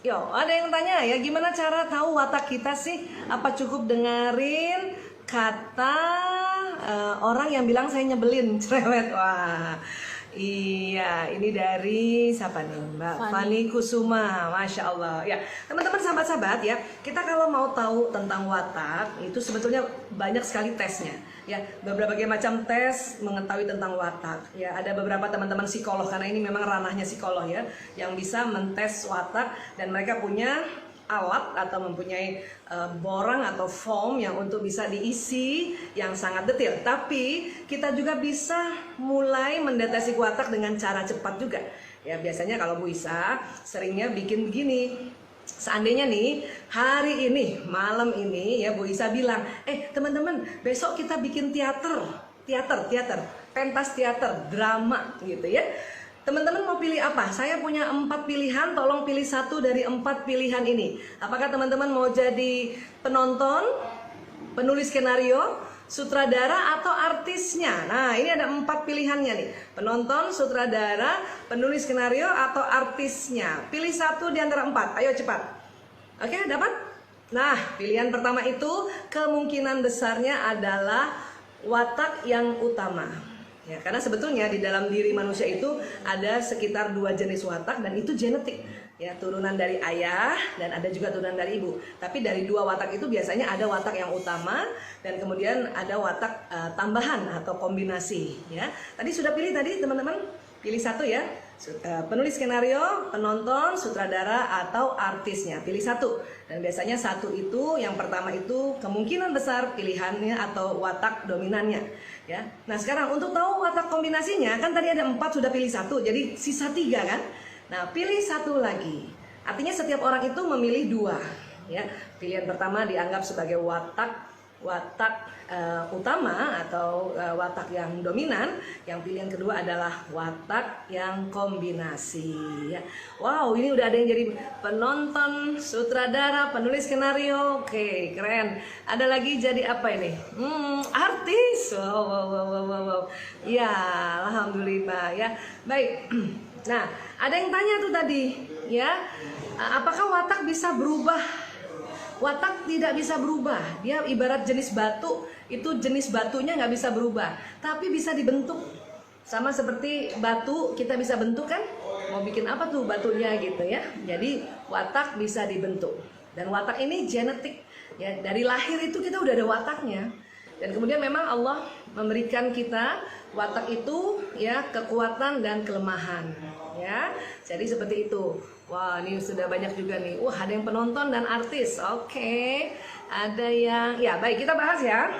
Yo, ada yang tanya ya, gimana cara tahu watak kita sih? Apa cukup dengerin kata orang yang bilang saya nyebelin, cerewet? Wah, iya, ini dari siapa nih, Mbak Fani Kusuma, Masya Allah. Ya, teman-teman sahabat-sahabat ya, kita kalau mau tahu tentang watak itu sebetulnya banyak sekali tesnya. Ya, berbagai macam tes mengetahui tentang watak. Ya, ada beberapa teman-teman psikolog karena ini memang ranahnya psikolog ya, yang bisa mentes watak dan mereka punya alat atau mempunyai borang atau form yang untuk bisa diisi yang sangat detail. Tapi kita juga bisa mulai mendeteksi watak dengan cara cepat juga. Ya, biasanya kalau Bu Isa seringnya bikin begini. Seandainya nih hari ini malam ini ya Bu Isa bilang, teman-teman besok kita bikin teater, pentas teater, drama gitu ya. Teman-teman mau pilih apa? Saya punya 4 pilihan, tolong pilih satu dari 4 pilihan ini. Apakah teman-teman mau jadi penonton, penulis skenario, sutradara atau artisnya? Nah, ini ada 4 pilihannya nih. Penonton, sutradara, penulis skenario atau artisnya. Pilih satu di antara 4. Ayo cepat. Oke, dapat? Nah, pilihan pertama itu kemungkinan besarnya adalah watak yang utama. Ya, karena sebetulnya di dalam diri manusia itu ada sekitar 2 jenis watak dan itu genetik. Ya, turunan dari ayah dan ada juga turunan dari ibu. Tapi dari 2 watak itu biasanya ada watak yang utama dan kemudian ada watak tambahan atau kombinasi. Ya, tadi sudah pilih tadi teman-teman, pilih satu ya. Penulis skenario, penonton, sutradara atau artisnya. Pilih satu. Dan biasanya satu itu yang pertama itu kemungkinan besar pilihannya atau watak dominannya. Ya. Nah sekarang untuk tahu watak kombinasinya kan tadi ada 4 sudah pilih satu, jadi sisa 3 kan. Nah pilih satu lagi. Artinya setiap orang itu memilih 2. Ya. Pilihan pertama dianggap sebagai watak utama atau watak yang dominan. Yang pilihan kedua adalah watak yang kombinasi ya. Wow, ini udah ada yang jadi penonton, sutradara, penulis skenario. Oke, keren. Ada lagi jadi apa ini? Artis. Wow. Ya, alhamdulillah ya. Baik. Nah, ada yang tanya tuh tadi ya, apakah watak bisa berubah? Watak tidak bisa berubah. Dia ibarat jenis batu, itu jenis batunya nggak bisa berubah, tapi bisa dibentuk. Sama seperti batu kita bisa bentuk kan? Mau bikin apa tuh batunya gitu ya. Jadi watak bisa dibentuk. Dan watak ini genetik. Ya, dari lahir itu kita udah ada wataknya. Dan kemudian memang Allah memberikan kita watak itu ya kekuatan dan kelemahan. Ya, jadi seperti itu. Wah, ini sudah banyak juga nih. Wah, ada yang penonton dan artis. Oke. Ada yang ya, baik kita bahas ya.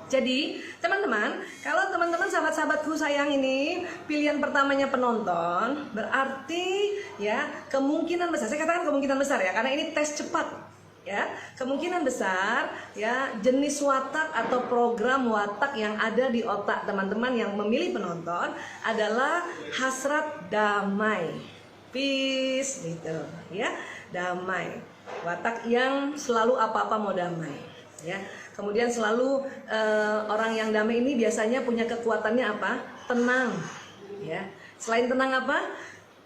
Jadi, teman-teman, kalau teman-teman sahabat-sahabatku sayang ini pilihan pertamanya penonton, berarti ya kemungkinan besar. Saya katakan kemungkinan besar ya, karena ini tes cepat. Ya, kemungkinan besar ya jenis watak atau program watak yang ada di otak teman-teman yang memilih penonton adalah hasrat damai. Peace gitu ya, damai, watak yang selalu apa-apa mau damai ya. Kemudian selalu orang yang damai ini biasanya punya kekuatannya apa? Tenang ya. Selain tenang apa?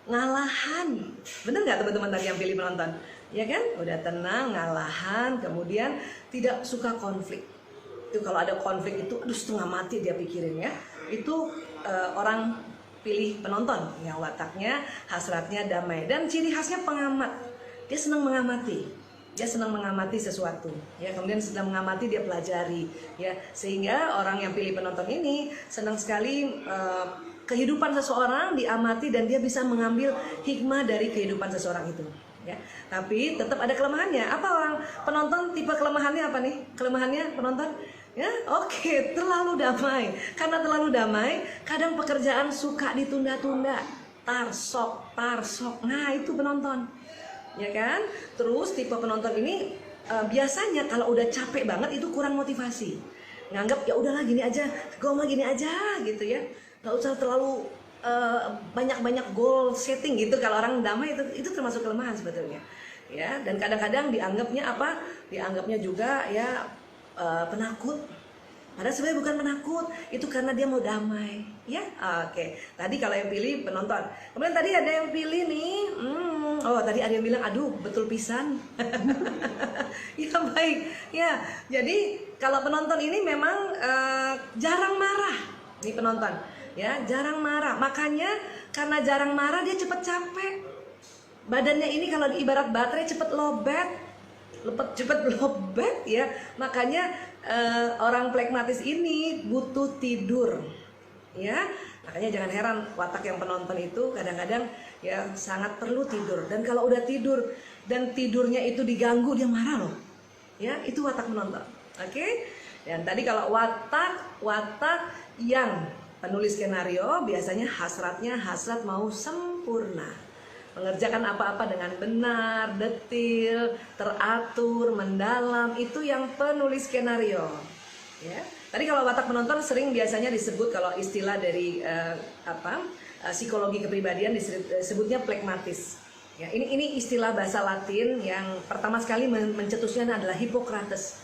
Ngalahan. Bener nggak teman-teman tadi yang pilih penonton? Ya kan? Udah tenang, ngalahan, kemudian tidak suka konflik. Itu kalau ada konflik itu aduh setengah mati dia pikirin ya. Itu orang pilih penonton yang wataknya hasratnya damai dan ciri khasnya pengamat. Dia senang mengamati. Dia senang mengamati sesuatu. Ya, kemudian sedang mengamati dia pelajari ya. Sehingga orang yang pilih penonton ini senang sekali kehidupan seseorang diamati dan dia bisa mengambil hikmah dari kehidupan seseorang itu. Ya, tapi tetap ada kelemahannya. Apa orang penonton tipe kelemahannya apa nih? Kelemahannya penonton? Ya, oke, terlalu damai. Karena terlalu damai, kadang pekerjaan suka ditunda-tunda. Tarsok. Nah, itu penonton. Ya kan? Terus tipe penonton ini biasanya kalau udah capek banget itu kurang motivasi. Nganggap ya udahlah gini aja, gue mah gini aja gitu ya. Nggak usah terlalu banyak-banyak goal setting gitu. Kalau orang damai itu termasuk kelemahan sebetulnya. Ya, dan kadang-kadang dianggapnya apa? Dianggapnya juga ya penakut Padahal sebenarnya bukan penakut, itu karena dia mau damai, ya. Oke, tadi kalau yang pilih penonton. Kemudian tadi ada yang pilih nih, oh tadi ada yang bilang, aduh betul pisan. Ya baik, ya. Jadi kalau penonton ini memang jarang marah, nih penonton, ya jarang marah. Makanya karena jarang marah dia cepet capek. Badannya ini kalau ibarat baterai cepet lowbat. Cepet lowbat ya, makanya orang flegmatis ini butuh tidur ya, makanya jangan heran watak yang penonton itu kadang-kadang ya sangat perlu tidur, dan kalau udah tidur dan tidurnya itu diganggu dia marah loh ya, itu watak penonton. Oke. Dan tadi kalau watak yang penulis skenario biasanya hasratnya hasrat mau sempurna, mengerjakan apa-apa dengan benar, detil, teratur, mendalam, itu yang penulis skenario. Ya. Tadi kalau watak penonton sering biasanya disebut, kalau istilah dari psikologi kepribadian disebutnya flegmatis. Ya, ini istilah bahasa Latin yang pertama sekali mencetusnya adalah Hippocrates.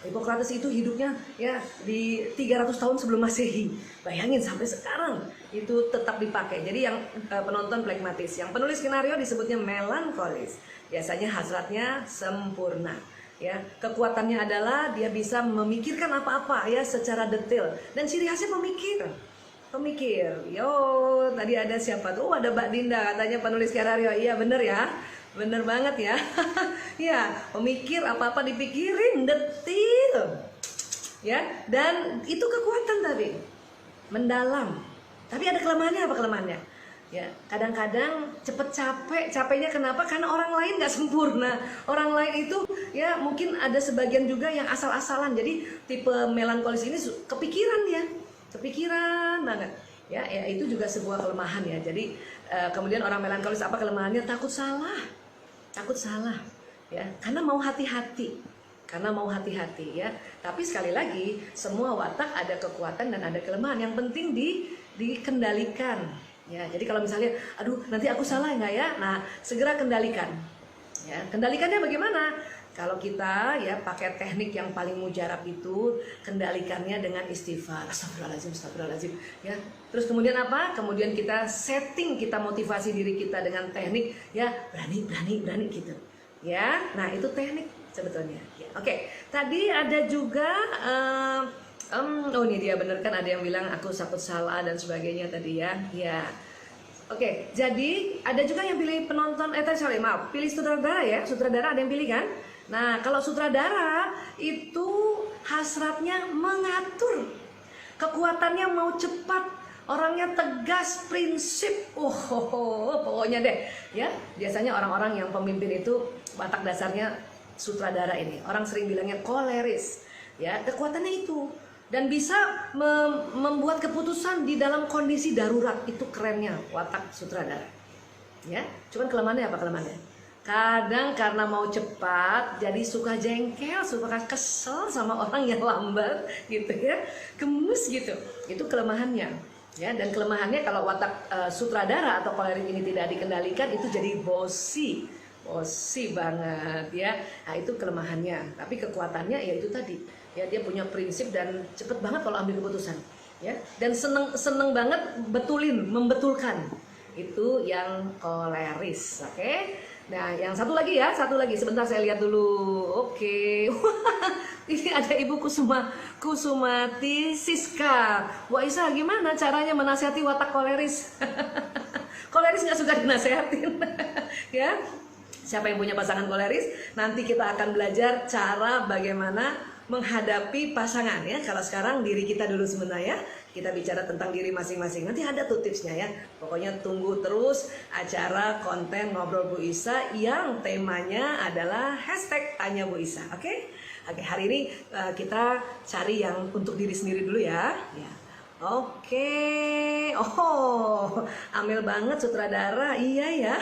Hippocrates itu hidupnya ya di 300 tahun sebelum Masehi. Bayangin sampai sekarang itu tetap dipakai. Jadi yang penonton flegmatis, yang penulis skenario disebutnya melankolis. Biasanya hasratnya sempurna. Ya, kekuatannya adalah dia bisa memikirkan apa-apa ya secara detail, dan ciri khasnya pemikir. Yo, tadi ada siapa tuh? Oh, ada Mbak Dinda katanya penulis skenario. Iya bener ya. Bener banget ya. Ya, pemikir, apa-apa dipikirin detil. Ya, dan itu kekuatan tadi. Mendalam. Tapi ada kelemahannya, apa kelemahannya? Ya, kadang-kadang cepet capeknya kenapa? Karena orang lain nggak sempurna. Orang lain itu ya mungkin ada sebagian juga yang asal-asalan. Jadi tipe melankolis ini kepikiran banget. Ya, itu juga sebuah kelemahan ya. Jadi kemudian orang melankolis apa kelemahannya? Takut salah ya, karena mau hati-hati ya. Tapi sekali lagi semua watak ada kekuatan dan ada kelemahan, yang penting dikendalikan ya. Jadi kalau misalnya aduh nanti aku salah nggak ya, nah segera kendalikan ya. Kendalikannya bagaimana? Kalau kita ya pakai teknik yang paling mujarab itu, kendalikannya dengan istighfar, astagfirullahaladzim ya. Terus kemudian apa? Kemudian kita setting, kita motivasi diri kita dengan teknik ya, berani gitu ya. Nah itu teknik sebetulnya ya. Oke, tadi ada juga oh ini dia bener kan, ada yang bilang aku takut salah dan sebagainya tadi ya. Ya. Oke, jadi ada juga yang pilih penonton, pilih sutradara ya. Sutradara ada yang pilih kan? Nah, kalau sutradara itu hasratnya mengatur, kekuatannya mau cepat, orangnya tegas, prinsip, pokoknya deh, ya. Biasanya orang-orang yang pemimpin itu watak dasarnya sutradara ini. Orang sering bilangnya koleris, ya. Kekuatannya itu, dan bisa membuat keputusan di dalam kondisi darurat. Itu kerennya watak sutradara, ya. Cuman kelemahannya apa kelemahannya? Kadang karena mau cepat jadi suka jengkel, suka kesel sama orang yang lambat gitu ya, gemes gitu. Itu kelemahannya ya. Dan kelemahannya kalau watak sutradara atau koleris ini tidak dikendalikan, itu jadi bosi banget ya. Nah itu kelemahannya. Tapi kekuatannya ya itu tadi ya, dia punya prinsip dan cepet banget kalau ambil keputusan ya. Dan seneng banget membetulkan. Itu yang koleris. Oke. Nah, yang satu lagi, sebentar saya lihat dulu. Oke. Ini ada Ibu Kusumati Siska. Bu Aisyah, gimana caranya menasihati watak koleris? Koleris nggak suka dinasehatin. Ya. Siapa yang punya pasangan koleris? Nanti kita akan belajar cara bagaimana menghadapi pasangan ya. Kalau sekarang diri kita dulu sebentar ya. Kita bicara tentang diri masing-masing. Nanti ada tuh tipsnya ya. Pokoknya tunggu terus acara konten Ngobrol Bu Isa yang temanya adalah #Tanya Bu Isa. Oke? Oke, hari ini kita cari yang untuk diri sendiri dulu ya. Ya. Oke. Oh, Amel banget sutradara. Iya ya.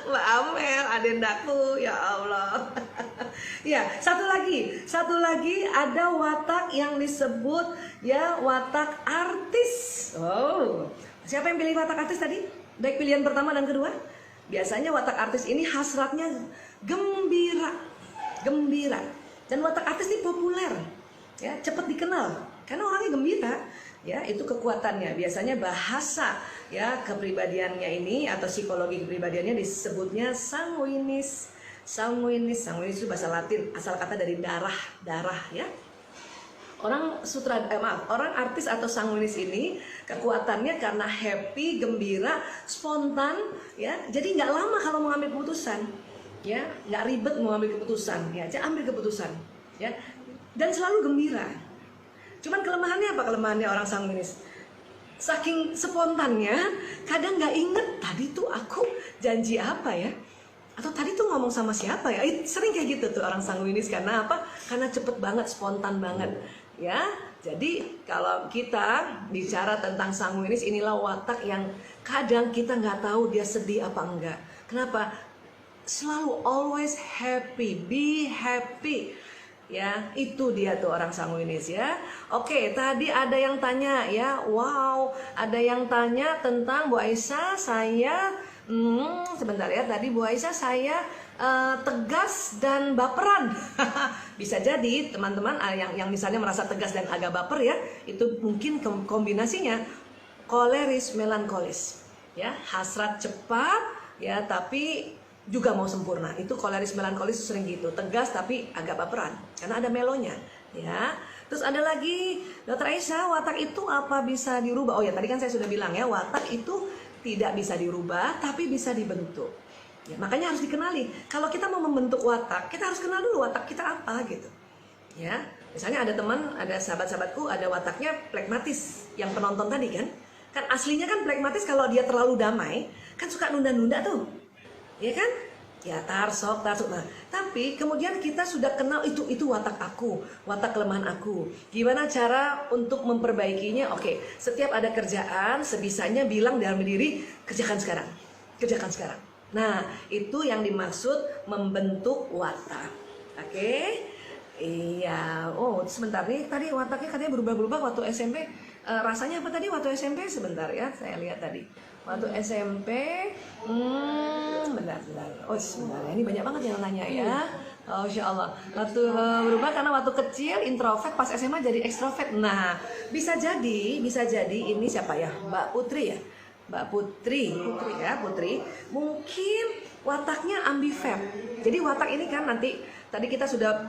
Mbak Amel, adendaku, ya Allah. Ya, satu lagi ada watak yang disebut ya watak artis. Oh, siapa yang pilih watak artis tadi? Baik pilihan pertama dan kedua. Biasanya watak artis ini hasratnya gembira. Dan watak artis ini populer. ya, cepat dikenal karena orangnya gembira. Ya, itu kekuatannya. Biasanya bahasa ya kepribadiannya ini atau psikologi kepribadiannya disebutnya sanguinis. Sanguinis itu bahasa Latin, asal kata dari darah ya. Orang orang artis atau sanguinis ini kekuatannya karena happy, gembira, spontan ya. Jadi nggak lama kalau mau ambil keputusan. Ya, nggak ribet mau ambil keputusan ya. Jadi ambil keputusan ya. Dan selalu gembira. Cuman kelemahannya apa? Kelemahannya orang sanguinis, saking spontannya kadang nggak inget tadi tuh aku janji apa ya, atau tadi tuh ngomong sama siapa ya. Sering kayak gitu tuh orang sanguinis. Karena apa? Karena cepet banget, spontan banget ya. Jadi kalau kita bicara tentang sanguinis, inilah watak yang kadang kita nggak tahu dia sedih apa enggak. Kenapa? Selalu always happy, be happy. Ya, itu dia tuh orang sanguinis ya. Oke, tadi ada yang tanya ya. Wow, ada yang tanya tentang Bu Aisyah, saya sebentar ya. Tadi Bu Aisyah saya tegas dan baperan. Bisa jadi teman-teman yang misalnya merasa tegas dan agak baper ya, itu mungkin kombinasinya koleris melankolis. Ya, hasrat cepat ya, tapi juga mau sempurna. Itu koleris melankolis sering gitu, tegas tapi agak baperan karena ada melonya ya. Terus ada lagi, Dokter Aisyah, watak itu apa bisa dirubah? Oh ya, tadi kan saya sudah bilang ya, watak itu tidak bisa dirubah tapi bisa dibentuk ya. Makanya harus dikenali. Kalau kita mau membentuk watak, kita harus kenal dulu watak kita apa gitu ya. Misalnya ada sahabat-sahabatku ada wataknya plekmatis, yang penonton tadi kan aslinya kan plekmatis. Kalau dia terlalu damai kan suka nunda-nunda tuh, ya kan? Ya tarsok. Nah, tapi kemudian kita sudah kenal itu watak aku, watak kelemahan aku. Gimana cara untuk memperbaikinya? Oke, setiap ada kerjaan sebisanya bilang dalam diri, kerjakan sekarang. Nah, itu yang dimaksud membentuk watak. Oke? Iya. Oh, sebentar nih, tadi wataknya katanya berubah-berubah waktu SMP. Rasanya apa tadi waktu SMP? Sebentar ya, saya lihat tadi. Waktu SMP, bentar. Oh, sebentar ya. Ini banyak banget yang nanya ya. Oh, Insya Allah. Waktu berubah karena waktu kecil introvert, pas SMA jadi ekstrovert. Nah, bisa jadi ini siapa ya? Mbak Putri ya. Mbak Putri ya, Putri. Mungkin wataknya ambivert. Jadi watak ini kan nanti tadi kita sudah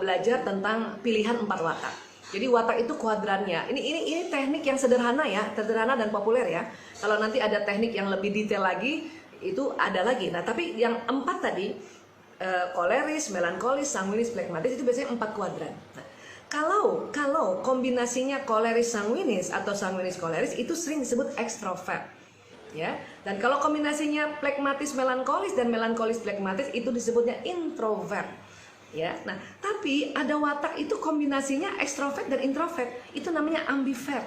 belajar tentang pilihan 4 watak. Jadi watak itu kuadrannya. Ini teknik yang sederhana ya, sederhana dan populer ya. Kalau nanti ada teknik yang lebih detail lagi, itu ada lagi. Nah, tapi yang 4 tadi, koleris, melankolis, sanguinis, plekmatis, itu biasanya 4 kuadran. Nah, kalau kombinasinya koleris sanguinis atau sanguinis koleris, itu sering disebut ekstrovert. Ya. Dan kalau kombinasinya plekmatis melankolis dan melankolis plekmatis, itu disebutnya introvert. Ya, nah tapi ada watak itu kombinasinya ekstrovert dan introvert, itu namanya ambivert,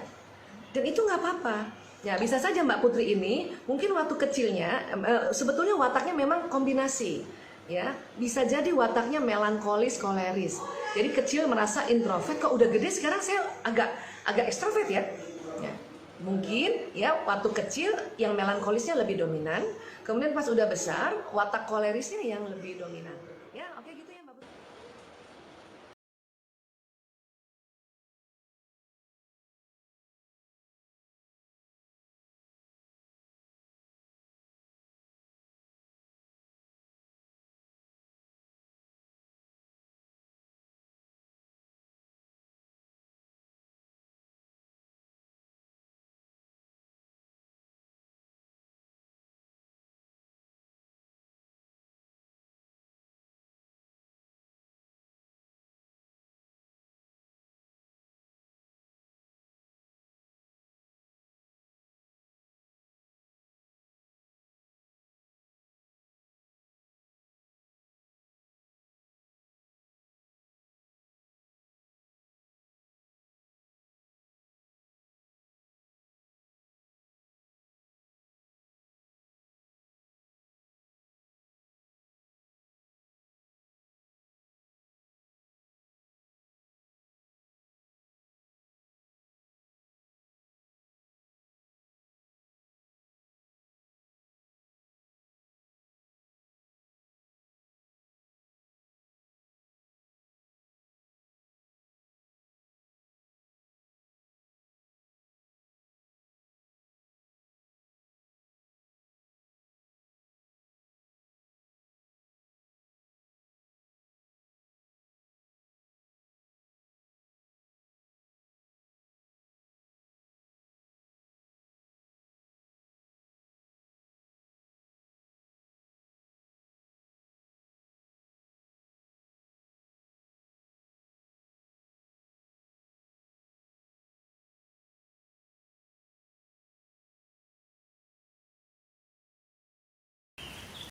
dan itu nggak apa-apa. Ya, bisa saja Mbak Putri ini mungkin waktu kecilnya sebetulnya wataknya memang kombinasi, ya bisa jadi wataknya melankolis koleris. Jadi kecil merasa introvert, kok udah gede sekarang saya agak ekstrovert ya. Ya. Mungkin ya waktu kecil yang melankolisnya lebih dominan, kemudian pas udah besar watak kolerisnya yang lebih dominan.